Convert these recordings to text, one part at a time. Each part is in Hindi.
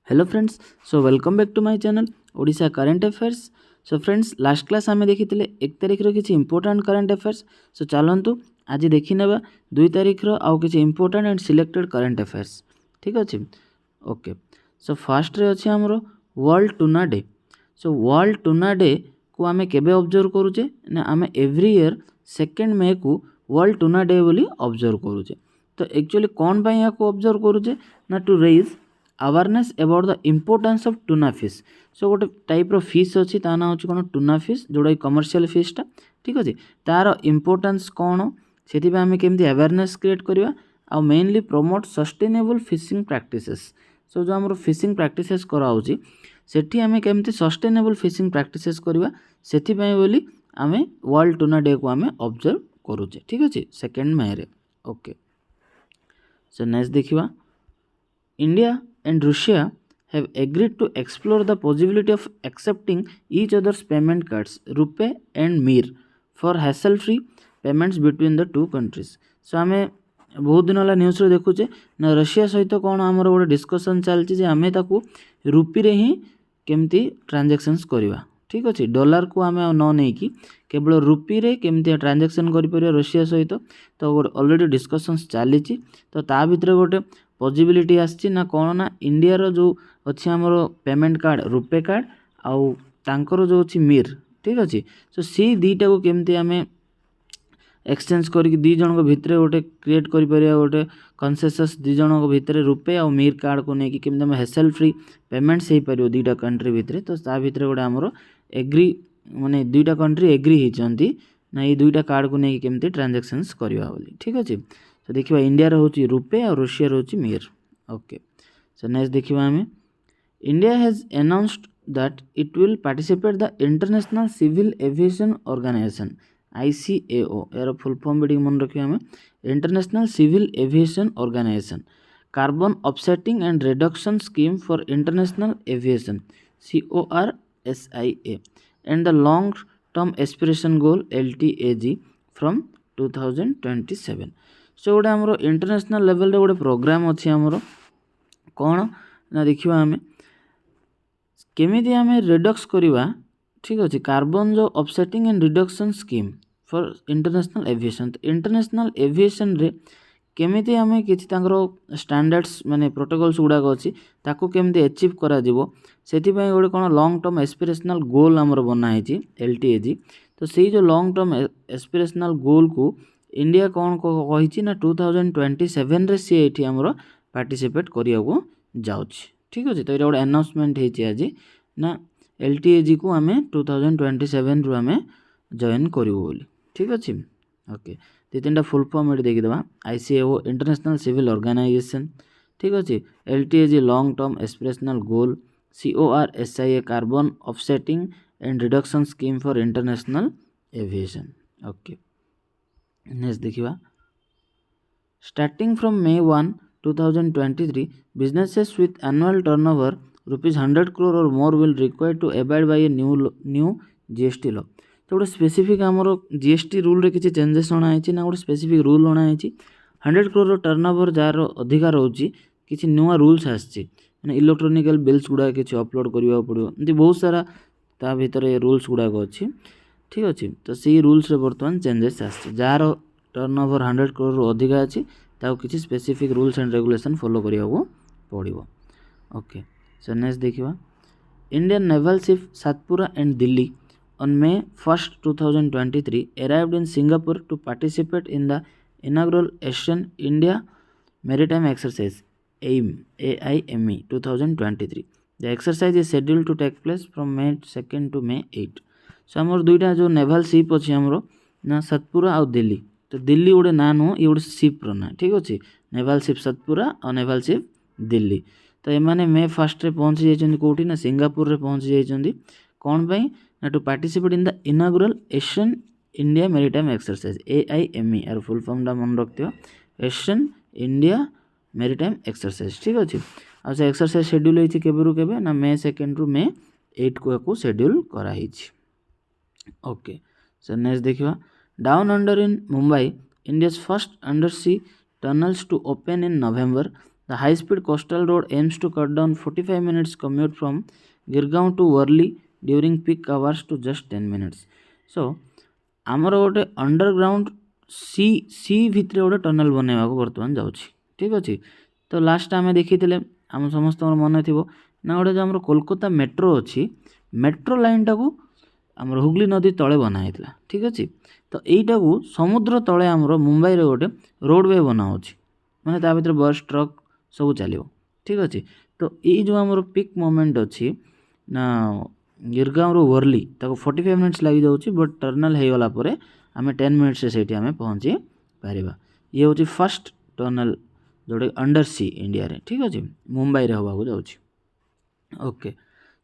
Hello friends, so welcome back to my channel Odisha current affairs. So friends, last class आम देखी 1 तारिख किसी इंपोर्टाट करंट अफेयर्स। सो चलतु आज देखी ना 2 तारिख आउ कि important and selected current affairs. ठीक अच्छे, ओके। सो फास्ट रे अच्छे आमर world tuna day. So world tuna day को आम केबे ऑब्जर्व करूचे ना आम एवरी ईयर 2 मे को वर्ल्ड टूना डे बोली ऑब्जर्व करूचे। तो एक्चुअली कौन पाई या को ऑब्जर्व करूचे ना to raise awareness about the importance of tuna fish. So गोटे टाइप रो फिश अच्छी ता ना हूँ कौन टूना फिश, जोटा कमर्शियल फिशटा। ठीक अच्छे, तार इम्पोर्टेंस कौन से आम केमती अवेयरनेस क्रिएट करवा आ mainly promote sustainable fishing practices. So जो आम फिशिंग प्रैक्टिसेस कराऊँगी सेठी आम केमती सस्टेनेबल फिशिंग प्रैक्टिसेस करवा से बोली आम वर्ल्ड टूना डे को आम ऑब्जर्व करूचे। ठीक अच्छे, 2 मे रे। ओके, सो नेक्स्ट देखिवा India and Russia have agreed to explore the possibility of accepting each other's payment cards, Rupee and Mir, for hassle-free payments between the two countries. So आमे बहुत दिन वाला न्यूज़ रे देखुचे ना रशिया सहित कौन आमर गोटे डिस्कसन चलती जे आमे ताकू रुपी रे ही केमती ट्रांजैक्शंस करवा। ठीक अच्छे, डॉलर को आमे न नहीं कि केवल रुपी रे केमती ट्रांजैक्शन कर रशिया सहित। तो ऑलरेडी डिस्कशंस चली, तो ता भितर गोटे पॉसिबिलिटी आसी ना कौन ना इंडिया रो जो अच्छी आमर पेमेंट कार्ड रुपे कार्ड आउ तांकर जो अच्छी मीर। ठीक अच्छे, सो सी दीटा को केमती आम एक्सचेंज करके दी जन भितर गोटे क्रिएट कर गोटे कनसेसस दी जन भितर रुपे और मीर कार्ड को लेकिन केमती हेसल फ्री पेमेंट्स हो पार दुईटा कंट्री भितर। तो ता भितर गोटे आमर एग्री माने दुईटा कंट्री एग्री होती ना ये दुईटा कार्ड को लेकिन केमती ट्रांजैक्शंस करवा बोली। ठीक अच्छे, तो देखिए इंडिया रोचे रुपे और रशिया रोचे मीर। ओके, सो नेक्स्ट देखिए आम India has announced that it will participate the international civil aviation organisation ICAO। यार फुल फॉर्म भी मन रखिए आम international civil aviation organisation carbon offsetting and reduction scheme for international aviation CORSIA and the long term aspiration goal LTAG from 2027। So गोटे आमर इंटरनेशनल लेवल रे गोटे प्रोग्राम अच्छी आमर कौन ना देखिए आम केमी आम रिडक्स करवा। ठीक अच्छे, कार्बन जो offsetting and reduction scheme for international aviation. तो इंटरनेशनल एविएशन रे केमी आम किसी स्टैंडर्ड्स माने प्रोटोकॉल्स गुड़ाक अच्छी ताकू केमती अचीव करा जीवो सेथिपाई गोटे कौन लॉन्ग टर्म एस्पिरेशनल गोल आमर बनाई LTAG। तो सही जो लॉन्ग टर्म एस्पिरेशनल गोल को इंडिया कौन कही ना 2027 रे सी एठी आमर पार्टिसिपेट करिया को जाउछि। ठीक अच्छे, तो ये गोटे अनाउंसमेंट होती आज ना LTAG को आम 2027 रु आम जॉइन करूँ बोली। ठीक अच्छे, ओके। दी 3टा फुल फॉर्म ये देखीदे ICAO इंटरनेशनल सिविल ऑर्गेनाइजेशन। ठीक अच्छे, LTAG long term aspirational goal, CORSIA carbon offsetting and reduction scheme for international aviation. Okay, next देखिए starting from May 1, 2023 businesses with annual turnover ₹100 crore or more will require to abide by a new GST law। तो गोटे स्पेसिफिक आमर GST रूल रे किसी चेंजेस अणाई ना गोटे स्पेसिफिक रूल अणाई 100 crore टर्नओवर जार अधिकार रोचे किसी नुआ रूल्स आसी इलेक्ट्रोनिकल बिल्स गुड़ा किसी अपलोड करने पड़ो एमती बहुत सारा ता भीतर रूल्स गुड़ाक अच्छी। ठीक अच्छे, तो सी रूल्स रे बर्तमान चेंजेस जार टर्नओवर 100 crore अधिका अच्छी किसी specific rules and regulation follow करने पड़ो। ओके, सो नेक्स्ट देखिए Indian naval ship Satpura and Delhi on May 1st, 2023 arrived in Singapore to participate in the inaugural Asian India Maritime Exercise AIME 2023। The exercise is scheduled to take place from May 2nd to May 8। सो आमर दुईटा जो नेवल शिप अच्छी आमर ना सतपुरा और दिल्ली। तो दिल्ली गोटे ना नुह ये गोटे शिप्र ना। ठीक अच्छे, नेवल शिप सतपुरा और नेवल शिप दिल्ली। तो एमाने May 1st रे पहुँची जाइछन्ति कोठी ना सिंगापुर रे पहुँची जाइछन्ति कौन पाई ना to participate in the inaugural Asian India maritime exercise AIME। यार फुल फॉर्म मन रखियो एशियन इंडिया मेरीटाइम एक्सरसाइज। ठीक अच्छे, आ से एक्सरसाइज शेड्यूल होती केबेरु केबे ना May 2nd रु May 8 को शेड्यूल कराई। ओके, सो नेक्स्ट देखिए down under in Mumbai India's first under sea tunnels to open in November The high speed coastal road aims to cut down 45 minutes commute from Girgaon to Worli during peak hours to just 10 minutes. So आमर गोटे अंडरग्राउंड सी भितर गोटे टनल बनवाक बर्तमान जाऊँगी ठीक अच्छे। तो लास्ट आम देखी आम समस्त मन थी ना गोटे जो आम कोलकाता मेट्रो अच्छी मेट्रो लाइन टाक आम हुगली नदी तले बनाई ठीक अच्छे। तो यहीटा को समुद्र तले आमर मुंबई रे गोटे रोडवे बनाऊँ मैंने ता भर बस ट्रक सब चलो ठीक अच्छे। तो ये जो आम पिक मोमेंट अच्छी ना गिरगाँव रू वर्ली ताको 45 मिनिट्स लगी जाऊँगी बट टर्नल हो गला पर आम 10 मिनिट्स से आम पहुँची पारिबा। ये हूँ फर्स्ट टर्नल जोटे अंडर सी इंडिया रे ठीक अच्छे मुंबई रे होगा जाऊँगी। ओके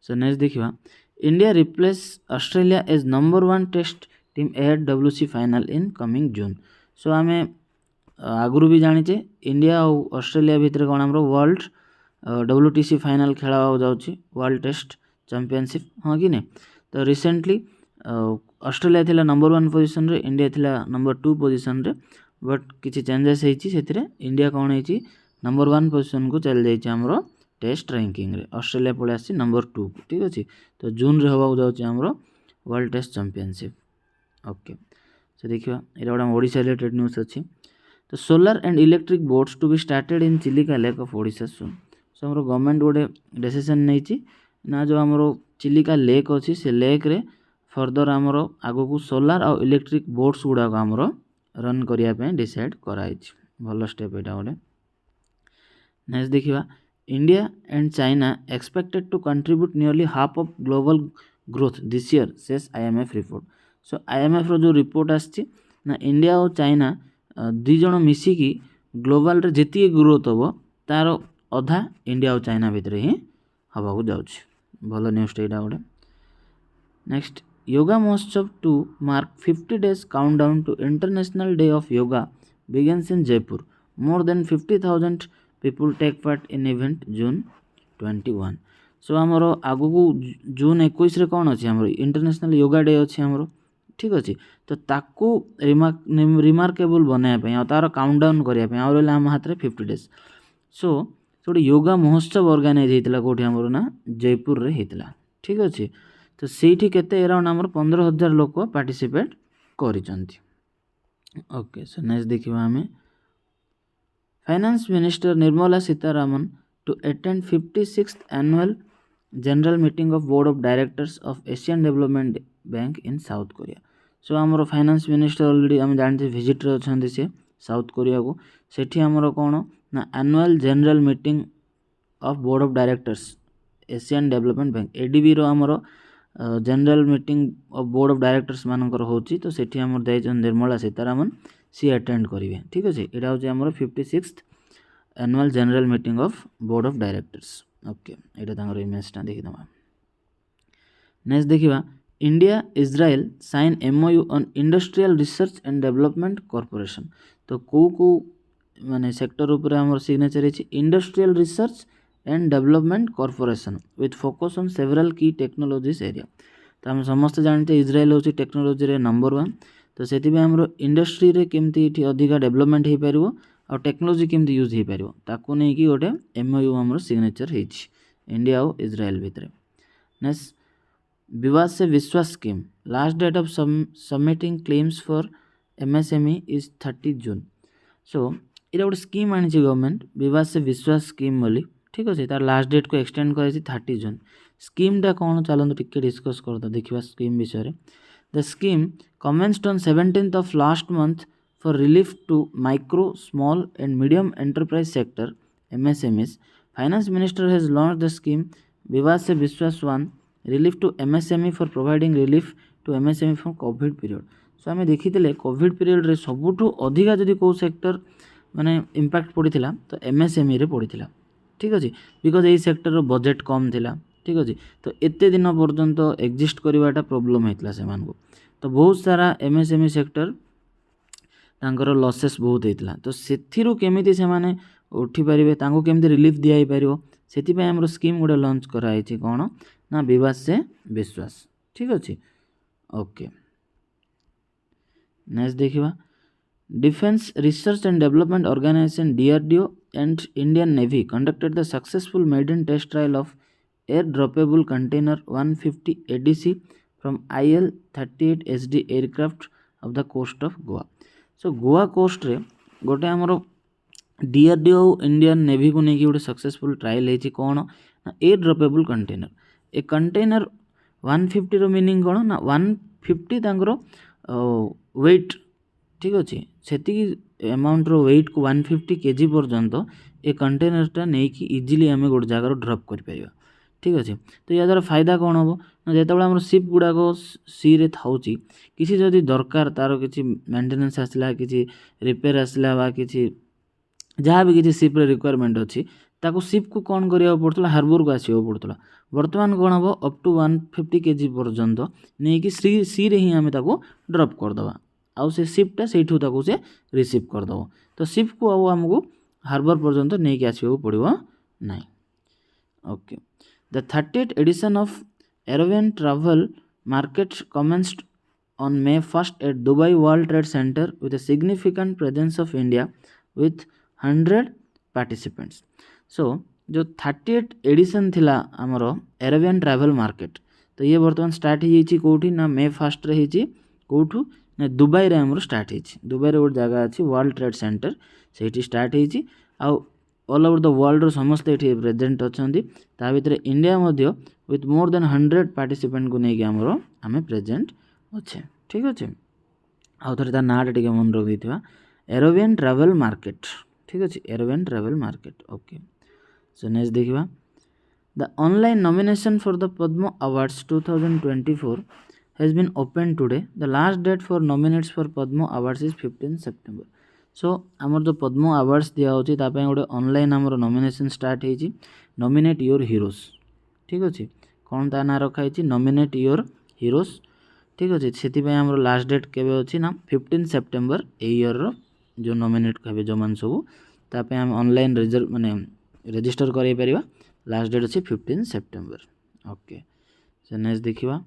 सो नेक्स्ट देखा India replace Australia as number 1 test team ahead WC final in coming June. So आम आगुरी भी जानीचे इंडिया और ऑस्ट्रेलिया भितर कौन आम वर्ल्ड WTC फाइनल खेला जाऊँगी वर्ल्ड टेस्ट चैंपियनशिप हाँ कि नहीं। तो रिसेंटली ऑस्ट्रेलिया थिला नंबर 1 पोजीशन रे इंडिया थिला नंबर 2 पोजीशन रे बट किसी चेंजेस होती से इंडिया कौन होती नंबर 1 पोजीशन को चल जाइए आमर टेस्ट रैंकिंग रे ऑस्ट्रेलिया पड़े आसी नंबर 2 को ठीक अच्छे। तो जून रे होगा जाऊँगी आमर world test championship. Okay so देखा ये गोटे ओडिशा रिलेटेड न्यूज अच्छी। तो solar and electric boats to be started in Chilika lake of Odisha सुन। सो आमर गवर्नमेंट गोटे डिसीजन नहीं ना जो आमर चिलिका लेक अच्छी से लेक रे फर्दर आमर आगो को सोलार और इलेक्ट्रिक बोट्स गुड़ाक आमर रन करने डिसाइड कराई भल स्टेप यहाँ गोटे। नेक्स्ट देखा India and China expected to contribute nearly half of global growth this year says IMF report. So IMF रो जो रिपोर्ट आसी ना इंडिया और चाइना दुई जन मिसिकी ग्लोबल रे जेती ग्रोथ हम तार अधा इंडिया और चाइना भितर ही हवा जाऊँगी भल न्यूज़ यहाँ गोटे। Next yoga Mahotsav to mark 50 days countdown to international day of yoga begins in Jaipur more than 50,000 people take part in event June 21। So आमर आगु को जून 21 रे कौन अच्छी आमर इंटरनेशनल योगा डे अच्छी आमर ठीक अच्छे। तो ताकू रिमार्केबल बनायापी आ तार काउंटडाउन करने आ रहा आम हाथ में 50 days। सो गोटे योगा महोत्सव ऑर्गेनाइज होता कौटी आमर ना जयपुर रे होता ठीक अच्छे। तो सीठी केते अराउंड आमर 15,000 लोक पार्टिसिपेट करिसंती। ओके सो नेक्स्ट देखिबा हमें finance minister Nirmala Sitharaman to attend 56th annual general meeting of board of directors of Asian development bank in South Korea. So आमर फाइनेंस मिनिस्टर ऑलरेडी आम जानते विजिट रे अछंती से साउथ कोरिया को सेठी आमर कोन ना annual general meeting of board of directors Asian development bank ADB रो आमर general meeting of board of directors मानकर होची। तो सेठी आमर दैजन निर्मला सीतारामन सी अटेंड करिवे ठीक अच्छे। यहाँ हूँ आमर 56th annual general meeting of board of directors. Okay यहाँ इमेजटा देखीदे। नेक्स्ट देखा India Israel sign MOU on industrial research and development corporation. तो को माने सेक्टर उपर आमर सिग्नेचर है industrial research and development corporation with focus on several की टेक्नोलॉजीज एरिया। तो आम समस्त जानते इज्राएल हूँ टेक्नोलॉजी रे नंबर 1। तो से आमर इंडस्ट्री रे केमती ये अधिका डेवलपमेंट हो पार और टेक्नोलॉजी केमती यूज हो पार ताकू नहीं कि गोटे MOU आमर सिग्नेचर हो इंडिया और इज्राएल भितर। Next Vivad se Vishwas scheme last date of submitting claims for MSME is 30 June. So ये गोटे स्कीम आनी गवर्नमेंट विवाद से विश्वास स्कीम बोली ठीक अच्छे। तार लास्ट डेट को एक्सटेंड कर 30 जून। स्कीमटा कौन चलते टिके डिस्कस करते देखा स्कीम विषय। The scheme commenced on 17th of last month for relief to micro, small and medium enterprise sector MSMEs. Finance Minister has launched the scheme विवाद से विश्वास 1 relief to MSME for providing relief to MSME from COVID period। सो आम देखी कोविड पीरियड रे सबुठू अधिका जदि को सेक्टर माने इम्पैक्ट पड़ता तो MSME रे पड़ता ठीक अच्छे। बिकज ये सेक्टर बजेट कम थिला ठीक अच्छे। तो एते दिन पर्यंत एक्जिस्ट करवाटा प्रोब्लेम होता से मानू। तो बहुत सारा MSME सेक्टर तांकर लॉसेस बहुत होता। तो सेथिरु केमिति से माने उठी पारिबे तांको केमिति रिलीफ दिया ही पारिबो सेति हमर स्कीम गोटे लॉन्च कराई कौन ना विवाद से विश्वास ठीक अच्छे। ओके नेक्स्ट देखा defence research and development organisation DRDO and Indian Navy conducted the successful maiden test trial of air droppable container 150 ADC from IL-38 SD aircraft of the coast of Goa. So Goa coast रे गोटे आमर DRDO इंडियन नेवी को लेकिन गोटे सक्सेसफुल ट्रायल है कौन ना air droppable container a container 150 रो मीनिंग कौन ना 150 तांकर वेट ठीक अच्छे से अमाउंट रो वेट को 150 kg पर्यंत ए कंटेनरटा नहीं कि इजिली आम गोटे जगार ड्रप कर ठीक अच्छे। तो या द्वारा फायदा कौन हम ना जो आम सिप गुड़ाक सी रे थाउची किसी जदि दरकार तार किसी मेंटेनेंस आसला कि रिपेयर आसला बा कि जहाँ भी किसी सिप्रे रिक्वायरमेंट अच्छी ताको सिप को कौन करा पड़ता हार्बर को आसवा पड़ता बर्तमान कौन हम अप टू 150 kg पर्यंत नहीं कि सी रे ही आम ड्रप करदे आउ से सिप्टा से रिसीव करदे। तो सिप को आमको हार्बर पर्यंत नहीं कि आसवा पड़ो ना। Okay The 38th edition of Arabian Travel Market commenced on May 1st at Dubai World Trade Center with a significant presence of India with 100 participants. So जो 38th edition थिला आमर Arabian Travel Market तो ये वर्तमान स्टार्ट हो कौटी ना May 1st रे होची कौठू ना दुबई रे आमर स्टार्ट होची दुबई रे गोटे जगह अच्छी वर्ल्ड ट्रेड सेंटर से स्टार्ट होची आउ ऑल ओवर द वर्ल्ड समस्त ये प्रेजेंट अच्छा ता भर India with more than 100 participant को लेकिन आम प्रेजेंट अच्छे ठीक अच्छे। आउ थे तार नाटा टे मन रखी था एरोबियन ट्रावेल मार्केट ठीक अच्छे Arabian travel market. Okay so next देखा the online nomination for the Padma awards 2024 has been open today the last date for nominates for Padma awards is 15 September. So आमर जो पद्म अवार्ड्स दिया गोटे ऑनलाइन आमर नॉमिनेशन स्टार्ट हो नॉमिनेट योर हीरोज ठीक अच्छे कौन ता ना रखाई नॉमिनेट योर हीरोज ठीक अच्छे से आमर लास्ट डेट केवे अच्छी ना 15 सेप्टेम्बर ईयर जो नॉमिनेट कहे जो मान सब ताप आम ऑनलाइन रिजल्ट माने रजिस्टर कर लास्ट डेट अच्छी 15 सेप्टेम्बर। ओके सो नेक्स्ट देखा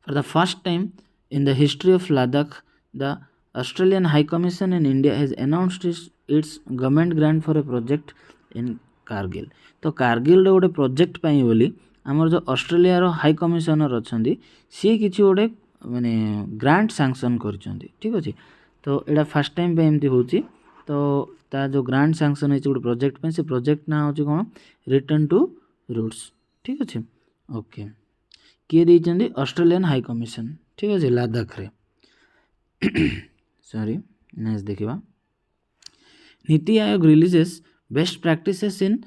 for the first time in the history of Ladakh the Australian High Commission in India has announced its government grant for a project in Kargil। तो कारगिल गोटे प्रोजेक्ट पाई बोली आमर जो ऑस्ट्रेलिया रो हाई कमिशनर अच्छा सी किसी गोटे माने ग्रांट सैंक्शन कर ठीक अच्छे। तो यहाँ फास्ट टाइम पे एमती हो तो ता जो ग्रांट सैंक्शन होती गोटे प्रोजेक्ट पे से प्रोजेक्ट ना हो कौन रिटर्न टू रूट्स ठीक अच्छे। ओके किए देइचंदी ऑस्ट्रेलियन हाई कमिशन ठीक अच्छे लद्दाख रे सॉरी नेक्स्ट देखा NITI Aayog releases best practices in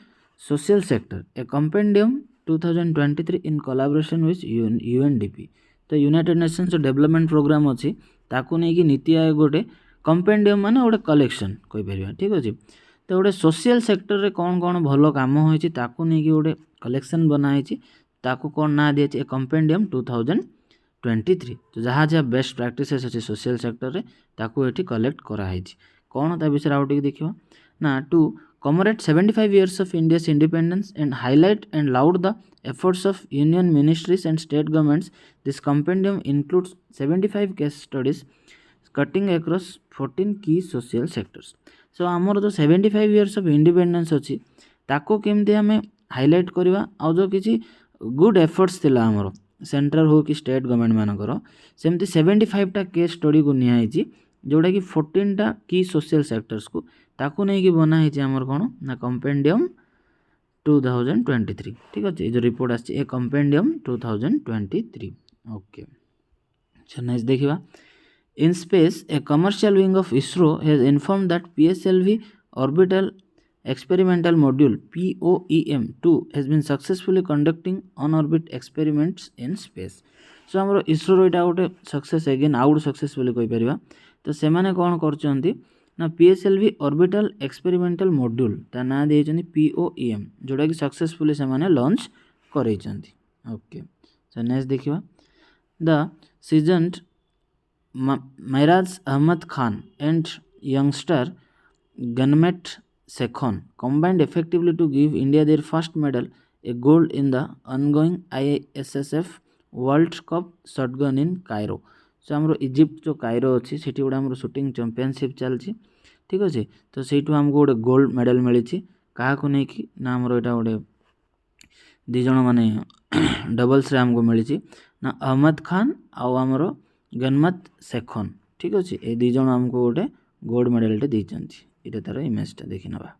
social sector A compendium 2023 in collaboration with UNDP. तो यूनाइटेड नेशंस जो डेवलपमेंट प्रोग्राम अच्छी ताकू नहीं कि नीति आयोग गोटे कंपेंडियम माने गोटे कलेक्शन कहीपर ठीक अच्छे। तो गोटे सोशल सेक्टर रे कौन कौन भल कम होती ताकू नहीं कि गोटे कलेक्शन बनाई ताकू कौन ना दिए ए कंपेंडियम 2023 तो जहाँ जहाँ बेस्ट प्रैक्टिसेस अच्छे सोशल सेक्टर रे ताकू ये कलेक्ट कराई कौन ता विषय आउ देखा ना to commemorate 75 years of India's independence and highlight and laud the efforts of union ministries and state governments. This compendium includes 75 case studies cutting across 14 key social sectors. So आमर जो 75 years of independence अच्छी ताको केमती आम हाईलाइट करवा आ जो किसी गुड एफर्ट्स थिला आमर सेंट्रल हो कि स्टेट गवर्नमेंट मानकर सेमती 75टा केस स्टडी को नियाई जोड़ा कि 14टा की सोशल सेक्टर्स को ताकू नहीं कि बनाई आमर कौन ना कंपेंडियम 2023 ठीक अच्छे जो रिपोर्ट आसी कंपेंडियम 2023। ओके नेक्स्ट देखा in space A commercial wing of ISRO has inform that PSLV orbital experimental module POEM2 has been successfully conducting on orbit experiments in space। सो आमर इसरो यहाँ गोटे सक्सेस एगेन आउ सक्सेस कहीपर तो से कौन कर ना PSLV ऑर्बिटल एक्सपेरिमेंटल मॉड्यूल ता ना दे POEM जोड़ा कि सक्सेसफुली से लॉन्च कर। ओके सो नेक्स्ट देखा the seasoned Mairaj Ahmad Khan and youngster gunmate Sekhon combined effectively to give India their first medal, a gold in the ongoing ISSF World Cup shotgun in Cairo। सो आमर इजिप्ट जो कायरो अच्छी से गोटे आमर शूटिंग चैंपियनशिप चलती ठीक अच्छे। तो सहीठू आमको गोटे गोल्ड मेडल मिली क्या नहीं ना आमर यहाँ गोटे दिज माने डबल्स रे आमको मिली ना अहमद खान आमर गनमत सेखन, ठीक अच्छे। ये दिज आमको गोटे गोल्ड मेडल देते ये तार इमेजटा देखी ना।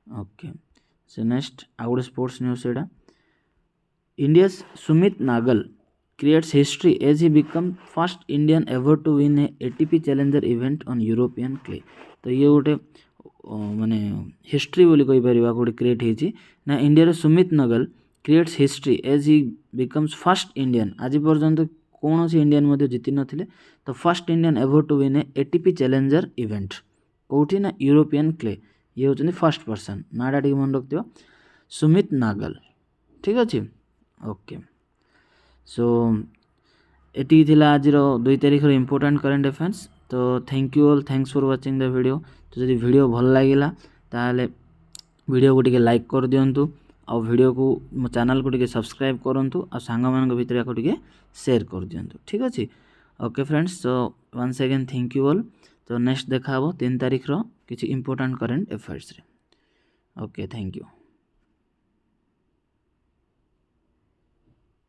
ओके सो नेक्स्ट आउ गोटे स्पोर्ट्स न्यूज से India Sumit Nagal creates history as he become first Indian ever to win a ATP challenger event on European clay. तो ये गोटे माने हिस्ट्री बोली कही परिबा गोटे क्रिएट होती ना India Sumit Nagal creates history as he becomes first Indian आज पर्यंत कौन सी इंडियन मध्य जीति नथिले। तो first Indian ever to win a ATP challenger event कौटी ना यूरोपियन क्ले। ये होचंदी फर्स्ट पर्सन नाटा टी मन रखियो सुमित नागल, ठीक अच्छे। ओके सो एटी थिला आज 2 तारिख इंपोर्टेंट करंट अफेयर्स। तो thank you all, thanks for watching the video. तो जदि वीडियो भल लगिला ताले वीडियो को टिके लाइक कर दियंतु आ वीडियो को मो चैनल को टिके सब्सक्राइब करंतु आ सांग मान भितर को टिके शेयर कर दियंतु, ठीक अच्छे। Okay friends so once again thank you all. तो नेक्स्ट देखा 3 तारिख किसी इंपोर्टेंट करंट अफेयर्स रे। Okay thank you.